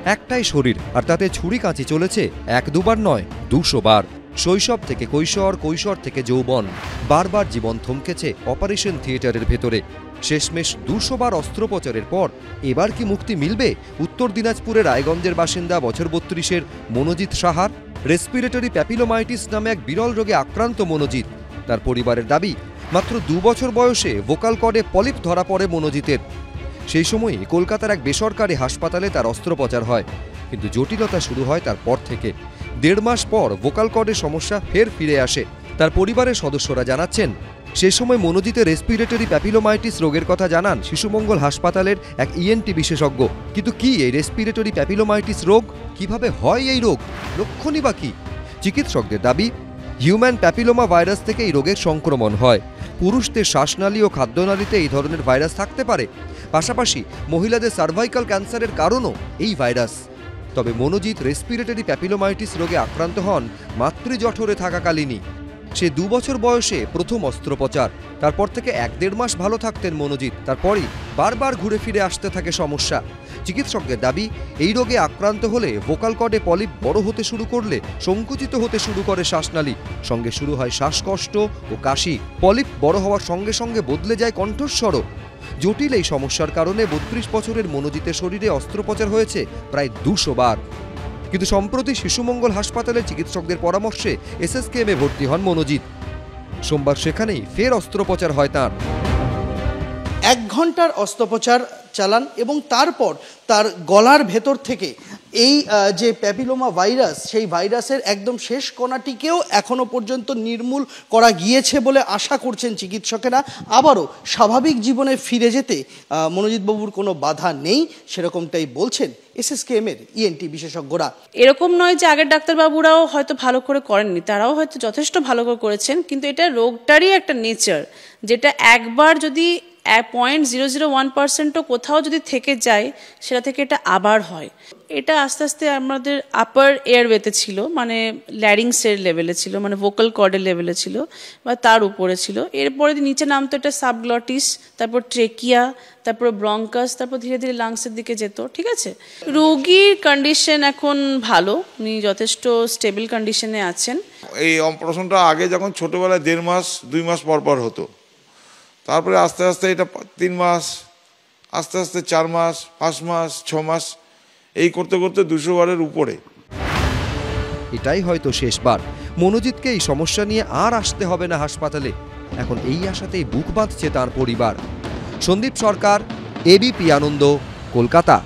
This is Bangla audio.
একটাই শরীর, আর তাতে ছুরি কাঁচি চলেছে এক দুবার নয়, 200 বার। শৈশব থেকে কৈশোর, কৈশোর থেকে যৌবন, বারবার জীবন থমকেছে অপারেশন থিয়েটারের ভেতরে। শেষমেশ 200 বার অস্ত্রোপচারের পর এবার কি মুক্তি মিলবে উত্তর দিনাজপুরের রায়গঞ্জের বাসিন্দা বছর 32-এর মনোজিৎ সাহার? রেসপিরেটরি প্যাপিলোমাইটিস নামে এক বিরল রোগে আক্রান্ত মনোজিৎ। তার পরিবারের দাবি, মাত্র 2 বছর বয়সে ভোকাল কর্ডে পলিপ ধরা পড়ে মনোজিতের। সেই সময়ই কলকাতার এক বেসরকারি হাসপাতালে তার অস্ত্রোপচার হয়, কিন্তু জটিলতা শুরু হয় তার পর থেকে। 1.5 মাস পর ভোকাল কর্ডের সমস্যা ফের ফিরে আসে। তার পরিবারের সদস্যরা জানাচ্ছেন, সে সময় মনোজিতের রেসপিরেটরি প্যাপিলোমাইটিস রোগের কথা জানান শিশুমঙ্গল হাসপাতালের এক ইএনটি বিশেষজ্ঞ। কিন্তু কি এই রেসপিরেটরি প্যাপিলোমাইটিস রোগ? কিভাবে হয় এই রোগ? লক্ষণই বা কি? চিকিৎসকদের দাবি, হিউম্যান প্যাপিলোমা ভাইরাস থেকে এই রোগের সংক্রমণ হয়। পুরুষদের শ্বাসনালী ও খাদ্যনালীতে এই ধরনের ভাইরাস থাকতে পারে। পাশাপাশি মহিলাদের সার্ভাইকাল ক্যান্সারের কারণও এই ভাইরাস। তবে মনোজিৎ রেসপিরেটরি প্যাপিলোমাইটিস রোগে আক্রান্ত হন মাতৃজঠরে থাকাকালীনই। সে 2 বছর বয়সে প্রথম অস্ত্রোপচার। তারপর থেকে 1-1.5 মাস ভালো থাকতেন মনোজিৎ। তারপরই বারবার ঘুরে ফিরে আসতে থাকে সমস্যা। চিকিৎসকদের দাবি, এই রোগে আক্রান্ত হলে ভোকাল কর্ডে পলিপ বড় হতে শুরু করলে সংকুচিত হতে শুরু করে শ্বাসনালী, সঙ্গে শুরু হয় শ্বাসকষ্ট ও কাশি। পলিপ বড় হওয়ার সঙ্গে সঙ্গে বদলে যায় কণ্ঠস্বরও। জটিল এই সমস্যার কারণে 32 বছরের মনোজিতের শরীরে অস্ত্রোপচার হয়েছে প্রায় 200 বার। কিন্তু সম্প্রতি শিশুমঙ্গল হাসপাতালের চিকিৎসকদের পরামর্শে এসএসকেএমে ভর্তি হন মনোজিৎ। সোমবার সেখানেই ফের অস্ত্রোপচার হয় তাঁর। 1 ঘন্টার অস্ত্রোপচার চালান এবং তারপর তার গলার ভেতর থেকে এই যে প্যাপিলোমা ভাইরাস, সেই ভাইরাসের একদম শেষ কণাটিকেও এখনো পর্যন্ত নির্মূল করা গিয়েছে বলে আশা করছেন চিকিৎসকেরা। আবারও স্বাভাবিক জীবনে ফিরে যেতে মনোজিৎবাবুর কোনো বাধা নেই, সেরকমটাই বলছেন এসএসকেএমের ইএনটি বিশেষজ্ঞরা। এরকম নয় যে আগের ডাক্তারবাবুরাও হয়তো ভালো করে করেননি, তারাও হয়তো যথেষ্ট ভালো করে করেছেন, কিন্তু এটা রোগটারই একটা নেচার, যেটা একবার যদি 0.001%ও কোথাও যদি থেকে যায়, সেটা থেকে এটা আবার হয়। এটা আস্তে আস্তে আমাদের আপার এয়ারওয়েতে ছিল, মানে ল্যারিংসের লেভেলে ছিল, মানে ভোকাল কর্ডের লেভেলে ছিল বা তার উপরে ছিল। এরপরে নিচে নামতো এটা সাবগ্লটিস, তারপর ট্রেকিয়া, তারপর ব্রঙ্কাস, তারপর ধীরে ধীরে লাংসের দিকে যেত। ঠিক আছে, রোগীর কন্ডিশন এখন ভালো, উনি যথেষ্ট স্টেবল কন্ডিশনে আছেন। এই অপারেশনটা আগে যখন ছোটবেলায় 1.5 মাস 2 মাস পর পর হতো, তারপরে আস্তে আস্তে এটা 3 মাস, আস্তে আস্তে 4 মাস, 5 মাস, 6 মাস, এই করতে করতে 200 বারের উপরে। এটাই হয়তো শেষবার। মনোজিৎকে এই সমস্যা নিয়ে আর আসতে হবে না হাসপাতালে। এখন এই আশাতেই বুক বাঁধছে তার পরিবার। সন্দীপ সরকার, এবিপি আনন্দ, কলকাতা।